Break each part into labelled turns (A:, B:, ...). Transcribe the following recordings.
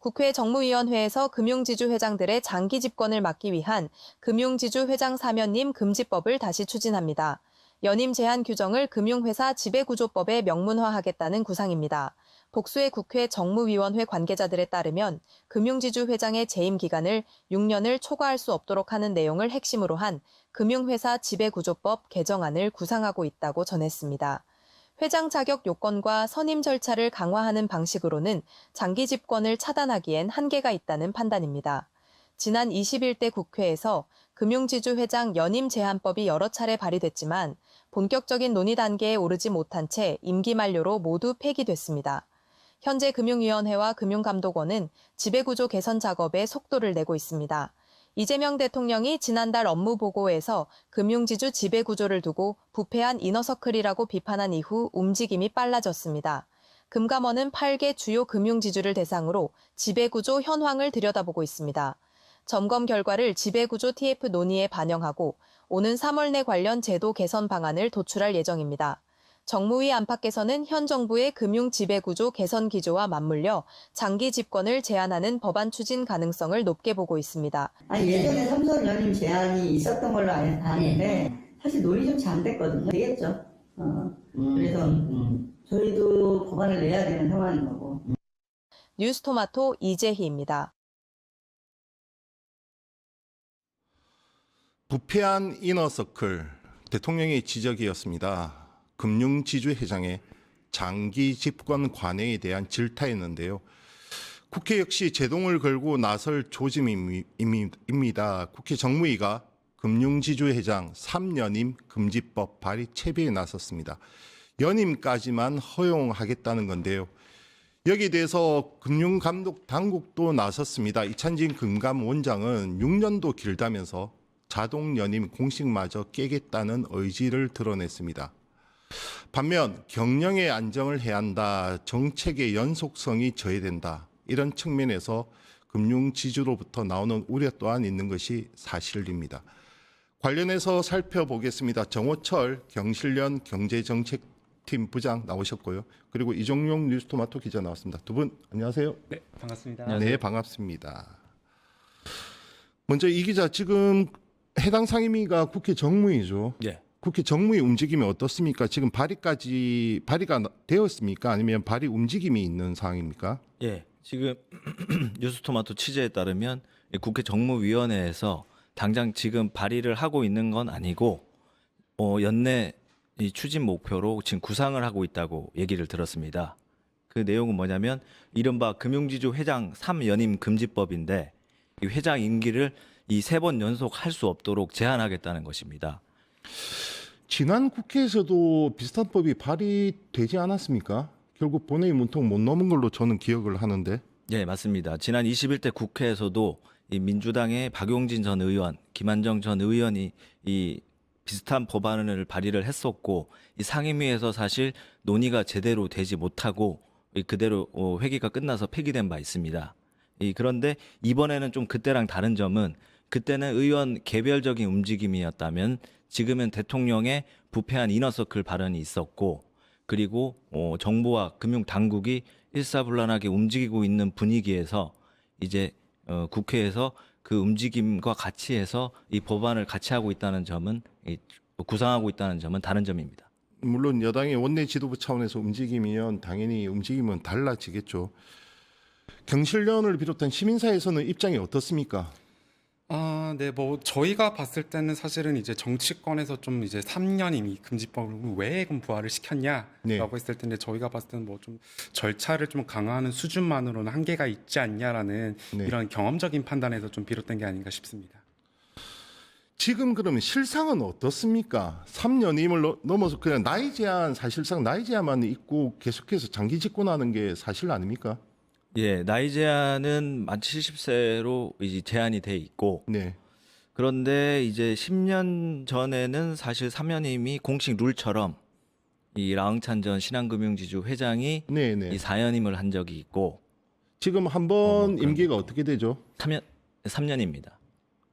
A: 국회 정무위원회에서 금융지주 회장들의 장기 집권을 막기 위한 금융지주 회장 사면임 금지법을 다시 추진합니다. 연임 제한 규정을 금융회사 지배구조법에 명문화하겠다는 구상입니다. 복수의 국회 정무위원회 관계자들에 따르면 금융지주 회장의 재임 기간을 6년을 초과할 수 없도록 하는 내용을 핵심으로 한 금융회사 지배구조법 개정안을 구상하고 있다고 전했습니다. 회장 자격 요건과 선임 절차를 강화하는 방식으로는 장기 집권을 차단하기엔 한계가 있다는 판단입니다. 지난 21대 국회에서 금융지주 회장 연임 제한법이 여러 차례 발의됐지만 본격적인 논의 단계에 오르지 못한 채 임기 만료로 모두 폐기됐습니다. 현재 금융위원회와 금융감독원은 지배구조 개선 작업에 속도를 내고 있습니다. 이재명 대통령이 지난달 업무보고에서 금융지주 지배구조를 두고 부패한 이너서클이라고 비판한 이후 움직임이 빨라졌습니다. 금감원은 8개 주요 금융지주를 대상으로 지배구조 현황을 들여다보고 있습니다. 점검 결과를 지배구조 TF 논의에 반영하고 오는 3월 내 관련 제도 개선 방안을 도출할 예정입니다. 정무위 안팎에서는 현 정부의 금융 지배구조 개선 기조와 맞물려 장기 집권을 제한하는 법안 추진 가능성을 높게 보고 있습니다.
B: 예전에 삼선 연임 제한이 있었던 걸로 아는데 사실 논의 좀 잘 안 됐거든요. 되겠죠. 그래서 저희도 법안을 내야 되는 상황인 거고.
A: 뉴스토마토 이재희입니다.
C: 부패한 이너서클 대통령의 지적이었습니다. 금융지주 회장의 장기 집권 관행에 대한 질타였는데요. 국회 역시 제동을 걸고 나설 조짐입니다. 국회 정무위가 금융지주 회장 3연임 금지법 발의 채비에 나섰습니다. 연임까지만 허용하겠다는 건데요. 여기에 대해서 금융감독 당국도 나섰습니다. 이찬진 금감원장은 6년도 길다면서 자동 연임 공식마저 깨겠다는 의지를 드러냈습니다. 반면 경영의 안정을 해야 한다, 정책의 연속성이 저해된다, 이런 측면에서 금융지주로부터 나오는 우려 또한 있는 것이 사실입니다. 관련해서 살펴보겠습니다. 정호철 경실련 경제정책팀 부장 나오셨고요. 그리고 이종용 뉴스토마토 기자 나왔습니다. 두 분 안녕하세요.
D: 네, 반갑습니다.
C: 네, 반갑습니다. 먼저 이 기자, 지금 해당 상임위가 국회 정무위죠.
D: 예.
C: 국회 정무위 움직임이 어떻습니까? 지금 발의가 되었습니까? 아니면 발의 움직임이 있는 상황입니까?
E: 예, 지금 뉴스토마토 취재에 따르면 국회 정무위원회에서 당장 지금 발의를 하고 있는 건 아니고 연내 이 추진 목표로 지금 구상을 하고 있다고 얘기를 들었습니다. 그 내용은 뭐냐면 이른바 금융지주 회장 3연임 금지법인데 이 회장 임기를 이 3번 연속 할 수 없도록 제한하겠다는 것입니다.
C: 지난 국회에서도 비슷한 법이 발의되지 않았습니까? 결국 본회의 문턱 못 넘은 걸로 저는 기억을 하는데.
E: 예, 맞습니다. 지난 21대 국회에서도 이 민주당의 박용진 전 의원, 김한정 전 의원이 이 비슷한 법안을 발의를 했었고 이 상임위에서 사실 논의가 제대로 되지 못하고 그대로 회기가 끝나서 폐기된 바 있습니다. 그런데 이번에는 좀 그때랑 다른 점은 그때는 의원 개별적인 움직임이었다면 지금은 대통령의 부패한 이너서클 발언이 있었고 그리고 정부와 금융당국이 일사불란하게 움직이고 있는 분위기에서 이제 국회에서 그 움직임과 같이 해서 이 법안을 같이 하고 있다는 점은 구상하고 있다는 점은 다른 점입니다.
C: 물론 여당의 원내 지도부 차원에서 움직이면 당연히 움직임은 달라지겠죠. 경실련을 비롯한 시민사회에서는 입장이 어떻습니까?
D: 네, 뭐 저희가 봤을 때는 사실은 이제 정치권에서 좀 이제 3년 이미 금지법을 왜 그럼 부활을 시켰냐라고
C: 네.
D: 했을 텐데 저희가 봤을 때는 뭐 좀 절차를 좀 강화하는 수준만으로는 한계가 있지 않냐라는
C: 네.
D: 이런 경험적인 판단에서 좀 비롯된 게 아닌가 싶습니다.
C: 지금 그러면 실상은 어떻습니까? 3년임을 넘어서 그냥 사실상 나이 제한만 있고 계속해서 장기 집권하는 게 사실 아닙니까?
E: 예, 나이 제한은 만 70세로 이제 제한이 돼 있고
C: 네.
E: 그런데 이제 10년 전에는 사실 3연임이 공식 룰처럼 이 라응찬 전 신한금융지주 회장이
C: 네네.
E: 이 4연임을 한 적이 있고
C: 지금 한 번
E: 그런
C: 임기가
E: 거죠.
C: 어떻게 되죠?
E: 3년입니다.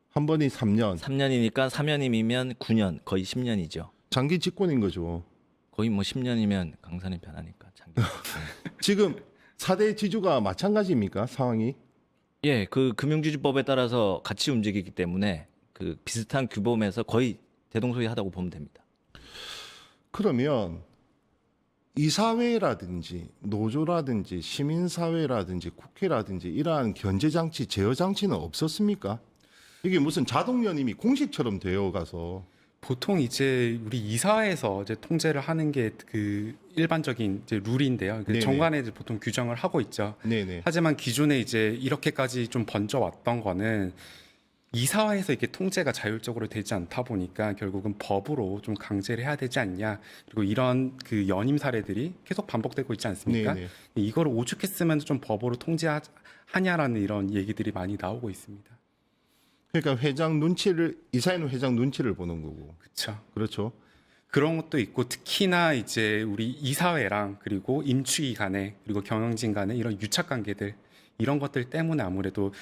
C: 한 번이 3년.
E: 3년이니까 3연임이면 9년, 거의 10년이죠.
C: 장기 집권인 거죠.
E: 거의 뭐 10년이면 강산이 변하니까 장기.
C: 지금 4대 지주가 마찬가지입니까? 상황이?
E: 예, 그 금융지주법에 따라서 같이 움직이기 때문에 그 비슷한 규범에서 거의 대동소이하다고 보면 됩니다.
C: 그러면 이사회라든지 노조라든지 시민사회라든지 국회라든지 이러한 견제장치, 제어장치는 없었습니까? 이게 무슨 자동연임이 공식처럼 되어가서
D: 보통 이제 우리 이사회에서 이제 통제를 하는 게 그 일반적인 이제 룰인데요. 그
C: 네네.
D: 정관에 이제 보통 규정을 하고 있죠.
C: 네네.
D: 하지만 기존에 이제 이렇게까지 좀 번져왔던 거는 이사회에서 이렇게 통제가 자율적으로 되지 않다 보니까 결국은 법으로 좀 강제를 해야 되지 않냐. 그리고 이런 그 연임 사례들이 계속 반복되고 있지 않습니까?
C: 네네.
D: 이걸 오죽했으면 좀 법으로 통제하냐라는 이런 얘기들이 많이 나오고 있습니다.
C: 그러니까 이사회는 회장 눈치를 보는 거고.
D: 그렇죠.
C: 그렇죠.
D: 그런 것도 있고 특히나 이제 우리 이사회랑 그리고 임추위 간에 그리고 경영진 간에 이런 유착 관계들 이런 것들 때문에 아무래도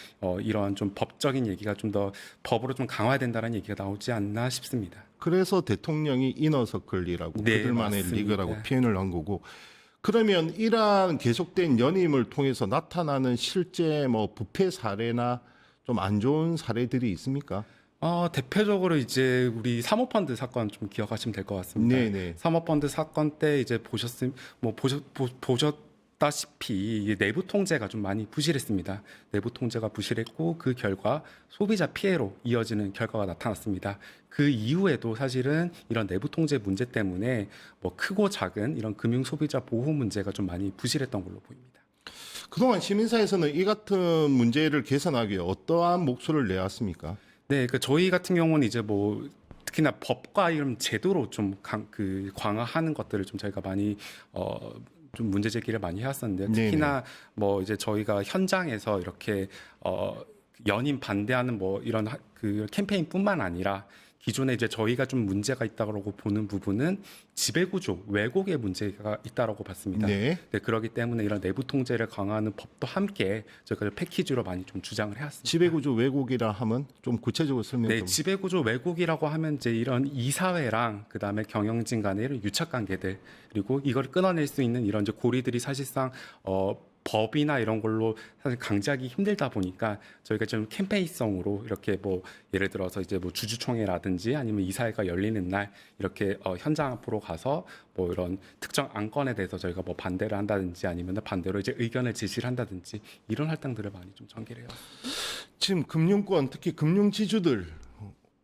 D: 이런 좀 법적인 얘기가 좀 더 법으로 좀 강화된다는 얘기가 나오지 않나 싶습니다.
C: 그래서 대통령이 이너서클이라고
D: 네,
C: 그들만의
D: 맞습니다.
C: 리그라고 표현을 한 거고. 그러면 이러한 계속된 연임을 통해서 나타나는 실제 뭐 부패 사례나 좀 안 좋은 사례들이 있습니까?
D: 대표적으로 이제 우리 사모펀드 사건 좀 기억하시면 될 것 같습니다.
C: 네네.
D: 사모펀드 사건 때 이제 보셨다시피 이게 내부 통제가 좀 많이 부실했습니다. 내부 통제가 부실했고 그 결과 소비자 피해로 이어지는 결과가 나타났습니다. 그 이후에도 사실은 이런 내부 통제 문제 때문에 뭐 크고 작은 이런 금융 소비자 보호 문제가 좀 많이 부실했던 걸로 보입니다.
C: 그동안 시민사회에서는 이 같은 문제를 개선하기 위해 어떠한 목소리를 내왔습니까?
D: 네, 그 저희 같은 경우는 이제 뭐 특히나 법과 이런 제도로 좀 강화하는 것들을 좀 저희가 많이 좀 문제 제기를 많이 해왔었는데요. 특히나 뭐 이제 저희가 현장에서 이렇게 연임 반대하는 뭐 이런 그 캠페인뿐만 아니라 기존에 이제 저희가 좀 문제가 있다고 보는 부분은 지배구조 왜곡의 문제가 있다고 봤습니다.
C: 네.
D: 네, 그렇기 때문에 이런 내부 통제를 강화하는 법도 함께 저희가 패키지로 많이 좀 주장을 해왔습니다.
C: 지배구조 왜곡이라 하면 좀 구체적으로 설명
D: 네,
C: 좀.
D: 지배구조 왜곡이라고 하면 이제 이런 이사회랑 그다음에 경영진 간의 이런 유착 관계들 그리고 이걸 끊어낼 수 있는 이런 이제 고리들이 사실상 법이나 이런 걸로 사실 강제하기 힘들다 보니까 저희가 좀 캠페인성으로 이렇게 뭐 예를 들어서 이제 뭐 주주총회라든지 아니면 이사회가 열리는 날 이렇게 현장 앞으로 가서 뭐 이런 특정 안건에 대해서 저희가 뭐 반대를 한다든지 아니면 반대로 이제 의견을 제시를 한다든지 이런 활동들을 많이 좀 전개를 해요.
C: 지금 금융권 특히 금융지주들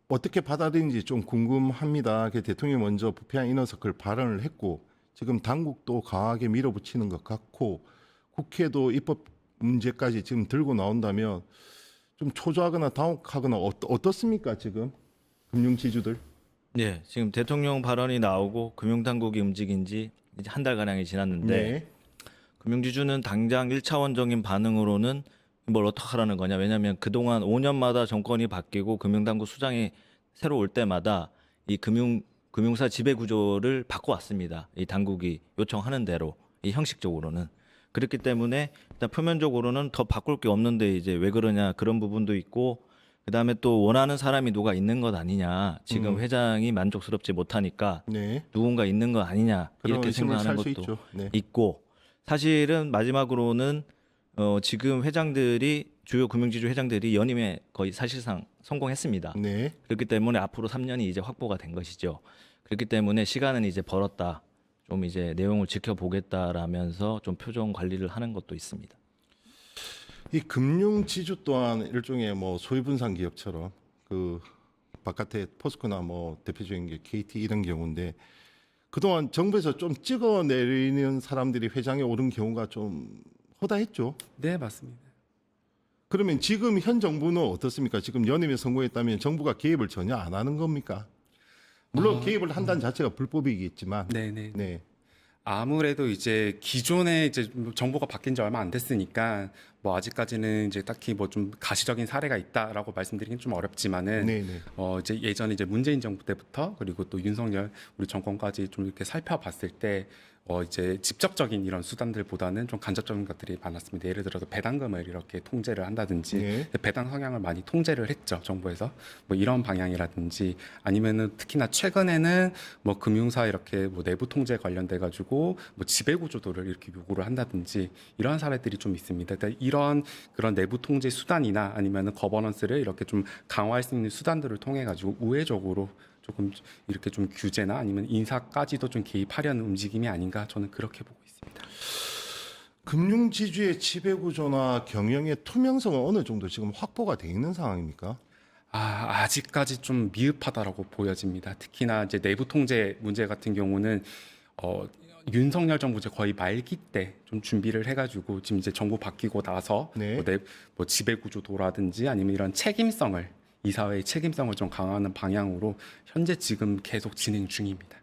C: 어떻게 받아들이는지 좀 궁금합니다. 대통령이 먼저 부패한 이너서클 발언을 했고 지금 당국도 강하게 밀어붙이는 것 같고 국회도 입법 문제까지 지금 들고 나온다면 좀 초조하거나 당혹하거나 어떻습니까 지금 금융지주들?
E: 네, 지금 대통령 발언이 나오고 금융당국이 움직인 지 이제 한 달 가량이 지났는데
C: 네.
E: 금융지주는 당장 1차원적인 반응으로는 뭘 어떡하라는 거냐. 왜냐하면 그동안 5년마다 정권이 바뀌고 금융당국 수장이 새로 올 때마다 이 금융사 지배구조를 바꿔왔습니다. 이 당국이 요청하는 대로 이 형식적으로는. 그렇기 때문에 일단 표면적으로는 더 바꿀 게 없는데 이제 왜 그러냐 그런 부분도 있고 그다음에 또 원하는 사람이 누가 있는 것 아니냐. 지금 회장이 만족스럽지 못하니까
C: 네.
E: 누군가 있는 거 아니냐
C: 그런
E: 이렇게
C: 의심을
E: 생각하는
C: 살 수
E: 것도
C: 있죠. 네.
E: 있고 사실은 마지막으로는 지금 회장들이 주요 금융지주 회장들이 연임에 거의 사실상 성공했습니다.
C: 네.
E: 그렇기 때문에 앞으로 3년이 이제 확보가 된 것이죠. 그렇기 때문에 시간은 이제 벌었다. 좀 이제 내용을 지켜보겠다라면서 좀 표정 관리를 하는 것도 있습니다.
C: 이 금융지주 또한 일종의 뭐 소유분산 기업처럼 그 바깥에 포스코나 뭐 대표적인 게 KT 이런 경우인데 그동안 정부에서 좀 찍어내리는 사람들이 회장에 오른 경우가 좀 허다했죠.
D: 네, 맞습니다.
C: 그러면 지금 현 정부는 어떻습니까? 지금 연임에 성공했다면 정부가 개입을 전혀 안 하는 겁니까? 물론 개입을 한다는 자체가 불법이겠지만.
D: 네네.
C: 네.
D: 아무래도 이제 기존에 이제 정부가 바뀐 지 얼마 안 됐으니까 뭐 아직까지는 이제 딱히 뭐 좀 가시적인 사례가 있다라고 말씀드리긴 좀 어렵지만은
C: 네네.
D: 이제 예전에 이제 문재인 정부 때부터 그리고 또 윤석열 우리 정권까지 좀 이렇게 살펴봤을 때 이제 직접적인 이런 수단들보다는 좀 간접적인 것들이 많았습니다. 예를 들어서 배당금을 이렇게 통제를 한다든지
C: 네.
D: 배당 성향을 많이 통제를 했죠, 정부에서. 뭐 이런 방향이라든지 아니면은 특히나 최근에는 뭐 금융사 이렇게 뭐 내부 통제 관련돼 가지고 뭐 지배 구조도를 이렇게 요구를 한다든지 이러한 사례들이 좀 있습니다. 그러니까 이런 그런 내부 통제 수단이나 아니면은 거버넌스를 이렇게 좀 강화할 수 있는 수단들을 통해 가지고 우회적으로 조금 이렇게 좀 규제나 아니면 인사까지도 좀 개입하려는 움직임이 아닌가 저는 그렇게 보고 있습니다.
C: 금융지주의 지배구조나 경영의 투명성은 어느 정도 지금 확보가 돼 있는 상황입니까?
D: 아직까지 좀 미흡하다라고 보여집니다. 특히나 이제 내부 통제 문제 같은 경우는 윤석열 정부 이제 거의 말기 때 좀 준비를 해가지고 지금 이제 정부 바뀌고 나서
C: 네.
D: 뭐 지배 구조도라든지 아니면 이런 책임성을 이사회의 책임성을 좀 강화하는 방향으로 현재 지금 계속 진행 중입니다.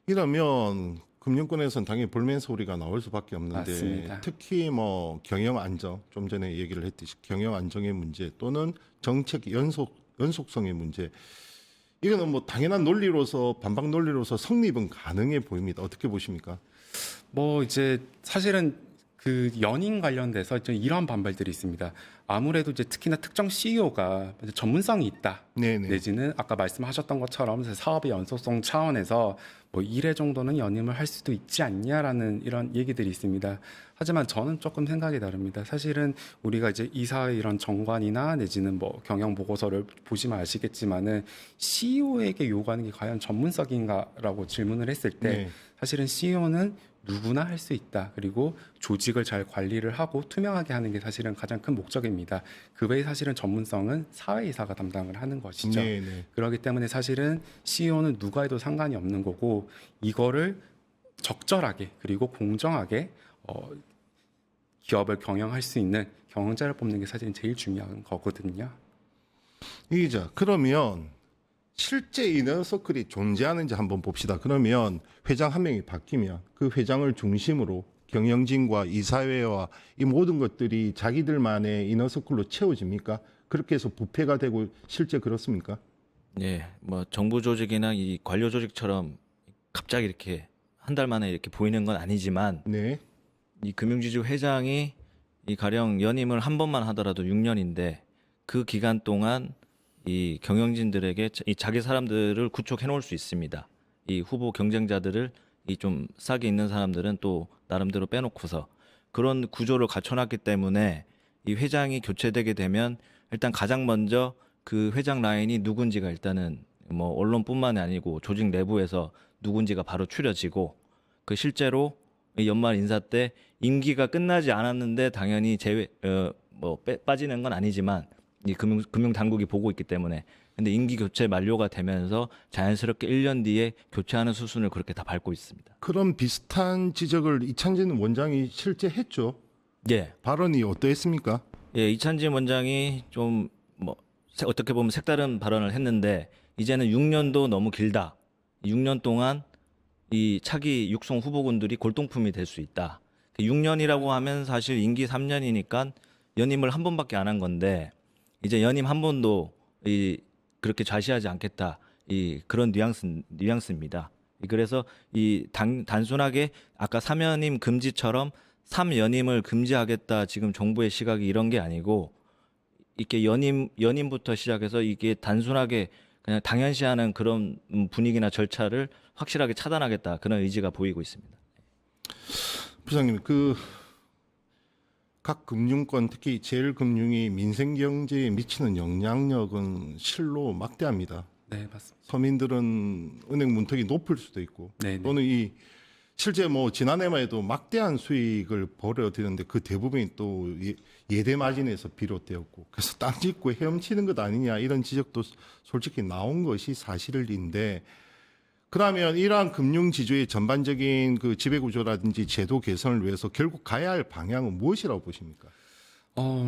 C: 이러면 금융권에서는 당연히 볼멘 소리가 나올 수밖에 없는데
D: 맞습니다.
C: 특히 뭐 경영 안정 좀 전에 얘기를 했듯이 경영 안정의 문제 또는 정책 연속성의 문제 이거는 뭐 당연한 논리로서 반박 논리로서 성립은 가능해 보입니다. 어떻게 보십니까?
D: 뭐 이제 사실은 그 연임 관련돼서 이제 이러한 반발들이 있습니다. 아무래도 이제 특히나 특정 CEO가 전문성이 있다.
C: 네네.
D: 내지는 아까 말씀하셨던 것처럼 사업의 연속성 차원에서 뭐 1회 정도는 연임을 할 수도 있지 않냐라는 이런 얘기들이 있습니다. 하지만 저는 조금 생각이 다릅니다. 사실은 우리가 이제 이사회 이런 정관이나 내지는 뭐 경영 보고서를 보시면 아시겠지만은 CEO에게 요구하는 게 과연 전문성인가라고 질문을 했을 때
C: 네.
D: 사실은 CEO는 누구나 할 수 있다. 그리고 조직을 잘 관리를 하고 투명하게 하는 게 사실은 가장 큰 목적입니다. 그 외에 사실은 전문성은 사회이사가 담당을 하는 것이죠.
C: 네네.
D: 그렇기 때문에 사실은 CEO는 누가 해도 상관이 없는 거고 이거를 적절하게 그리고 공정하게 기업을 경영할 수 있는 경영자를 뽑는 게 사실은 제일 중요한 거거든요.
C: 이 기자, 그러면 실제 이너서클이 존재하는지 한번 봅시다. 그러면 회장 한 명이 바뀌면 그 회장을 중심으로 경영진과 이사회와 이 모든 것들이 자기들만의 이너서클로 채워집니까? 그렇게 해서 부패가 되고 실제 그렇습니까?
E: 예, 뭐 정부 조직이나 이 관료 조직처럼 갑자기 이렇게 한 달 만에 이렇게 보이는 건 아니지만
C: 네.
E: 이 금융지주 회장이 이 가령 연임을 한 번만 하더라도 6년인데 그 기간 동안 이 경영진들에게 이 자기 사람들을 구축해 놓을 수 있습니다. 이 후보 경쟁자들을 이 좀 싹이 있는 사람들은 또 나름대로 빼놓고서 그런 구조를 갖춰놨기 때문에 이 회장이 교체되게 되면 일단 가장 먼저 그 회장 라인이 누군지가 일단은 뭐 언론뿐만이 아니고 조직 내부에서 누군지가 바로 추려지고 그 실제로 이 연말 인사 때 임기가 끝나지 않았는데 당연히 빠지는 건 아니지만 이 금융 당국이 보고 있기 때문에 근데 임기 교체 만료가 되면서 자연스럽게 1년 뒤에 교체하는 수순을 그렇게 다 밟고 있습니다.
C: 그런 비슷한 지적을 이찬진 원장이 실제 했죠.
E: 예.
C: 발언이 어떠했습니까?
E: 예, 이찬진 원장이 좀 뭐 어떻게 보면 색다른 발언을 했는데 이제는 6년도 너무 길다. 6년 동안 이 차기 육성 후보군들이 골동품이 될 수 있다. 6년이라고 하면 사실 임기 3년이니까 연임을 한 번밖에 안 한 건데 이제 연임 한 번도 그렇게 좌시하지 않겠다. 그런 뉘앙스입니다. 그래서 단순하게 아까 3연임 금지처럼 3연임을 금지하겠다. 지금 정부의 시각이 이런 게 아니고 이렇게 연임부터 시작해서 이게 단순하게 그냥 당연시하는 그런 분위기나 절차를 확실하게 차단하겠다. 그런 의지가 보이고 있습니다.
C: 부장님, 각 금융권 특히 제일금융이 민생 경제에 미치는 영향력은 실로 막대합니다.
D: 네, 맞습니다.
C: 서민들은 은행 문턱이 높을 수도 있고
D: 네,
C: 또는 실제 뭐 지난해만 해도 막대한 수익을 벌어들였는데 그 대부분이 또 예대 마진에서 비롯되었고 그래서 땅 짓고 헤엄치는 것 아니냐 이런 지적도 솔직히 나온 것이 사실인데 그러면 이러한 금융지주의 전반적인 그 지배구조라든지 제도 개선을 위해서 결국 가야 할 방향은 무엇이라고 보십니까?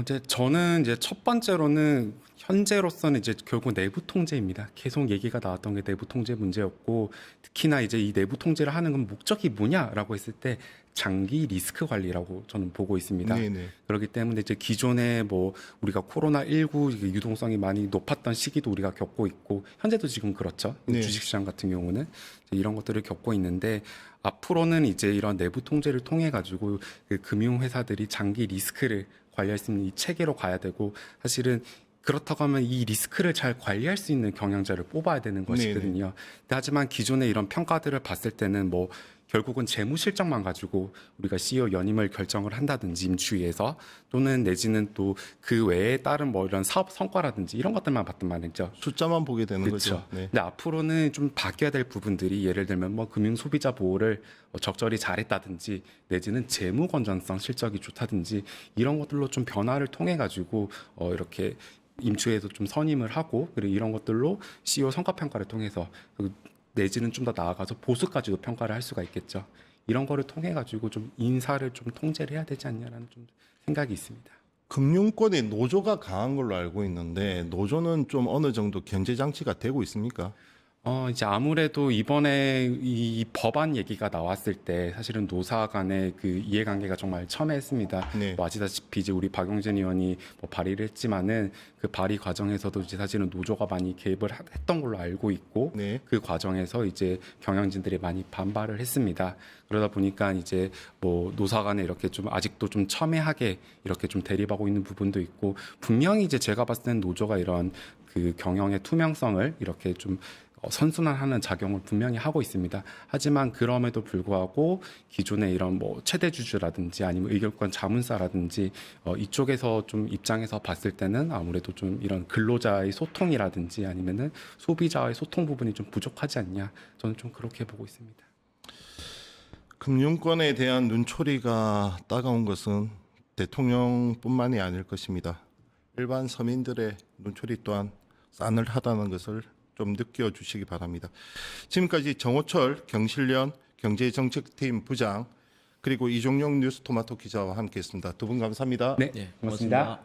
D: 이제 저는 이제 첫 번째로는 현재로서는 이제 결국 내부 통제입니다. 계속 얘기가 나왔던 게 내부 통제 문제였고, 특히나 이제 이 내부 통제를 하는 건 목적이 뭐냐라고 했을 때 장기 리스크 관리라고 저는 보고 있습니다.
C: 네네.
D: 그렇기 때문에 이제 기존에 뭐 우리가 코로나19 유동성이 많이 높았던 시기도 우리가 겪고 있고, 현재도 지금 그렇죠.
C: 네.
D: 주식시장 같은 경우는 이런 것들을 겪고 있는데, 앞으로는 이제 이런 내부 통제를 통해 가지고 그 금융회사들이 장기 리스크를 관리할 수 있는 이 체계로 가야 되고, 사실은 그렇다고 하면 이 리스크를 잘 관리할 수 있는 경영자를 뽑아야 되는 것이거든요. 근데 하지만 기존의 이런 평가들을 봤을 때는 뭐 결국은 재무 실적만 가지고 우리가 CEO 연임을 결정을 한다든지 임추위에서, 또는 내지는 또 그 외에 다른 뭐 이런 사업 성과라든지 이런 것들만 봤단 말이죠.
C: 숫자만 보게 되는
D: 그렇죠.
C: 거죠. 네.
D: 근데 앞으로는 좀 바뀌어야 될 부분들이, 예를 들면 뭐 금융 소비자 보호를 적절히 잘했다든지, 내지는 재무 건전성 실적이 좋다든지, 이런 것들로 좀 변화를 통해 가지고 이렇게 임추에도 좀 선임을 하고, 그리고 이런 것들로 CEO 성과 평가를 통해서, 내지는 좀 더 나아가서 보수까지도 평가를 할 수가 있겠죠. 이런 거를 통해 가지고 좀 인사를 좀 통제를 해야 되지 않냐라는 좀 생각이 있습니다.
C: 금융권의 노조가 강한 걸로 알고 있는데 노조는 좀 어느 정도 견제 장치가 되고 있습니까?
D: 이제 아무래도 이번에 이 법안 얘기가 나왔을 때 사실은 노사 간의 그 이해관계가 정말 첨예했습니다.
C: 네.
D: 뭐 아시다시피 이제 우리 박용진 의원이 뭐 발의를 했지만은 그 발의 과정에서도 이제 사실은 노조가 많이 개입을 했던 걸로 알고 있고,
C: 네.
D: 그 과정에서 이제 경영진들이 많이 반발을 했습니다. 그러다 보니까 이제 뭐 노사 간에 이렇게 좀 아직도 좀 첨예하게 이렇게 좀 대립하고 있는 부분도 있고, 분명히 이제 제가 봤을 때는 노조가 이런 그 경영의 투명성을 이렇게 좀 선순환하는 작용을 분명히 하고 있습니다. 하지만 그럼에도 불구하고 기존의 이런 뭐 최대 주주라든지 아니면 의결권 자문사라든지 이쪽에서 좀 입장에서 봤을 때는 아무래도 좀 이런 근로자의 소통이라든지 아니면은 소비자의 소통 부분이 좀 부족하지 않냐, 저는 좀 그렇게 보고 있습니다.
C: 금융권에 대한 눈초리가 따가운 것은 대통령뿐만이 아닐 것입니다. 일반 서민들의 눈초리 또한 싸늘하다는 것을 좀 느껴주시기 바랍니다. 지금까지 정호철 경실련 경제정책팀 부장, 그리고 이종용 뉴스토마토 기자와 함께했습니다. 두 분 감사합니다.
D: 네,
E: 예,
D: 고맙습니다.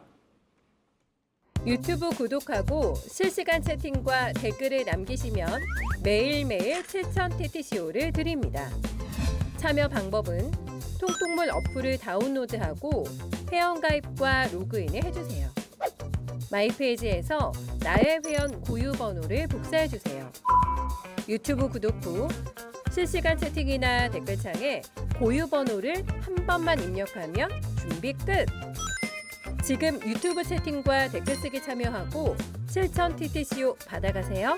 F: 유튜브 구독하고 실시간 채팅과 댓글을 남기시면 매일매일 7,000TTCO를 드립니다. 참여 방법은 통통물 어플을 다운로드하고 회원가입과 로그인을 해주세요. 마이페이지에서 나의 회원 고유 번호를 복사해주세요. 유튜브 구독 후 실시간 채팅이나 댓글창에 고유 번호를 한 번만 입력하면 준비 끝! 지금 유튜브 채팅과 댓글 쓰기 참여하고 7,000TTCO 받아가세요.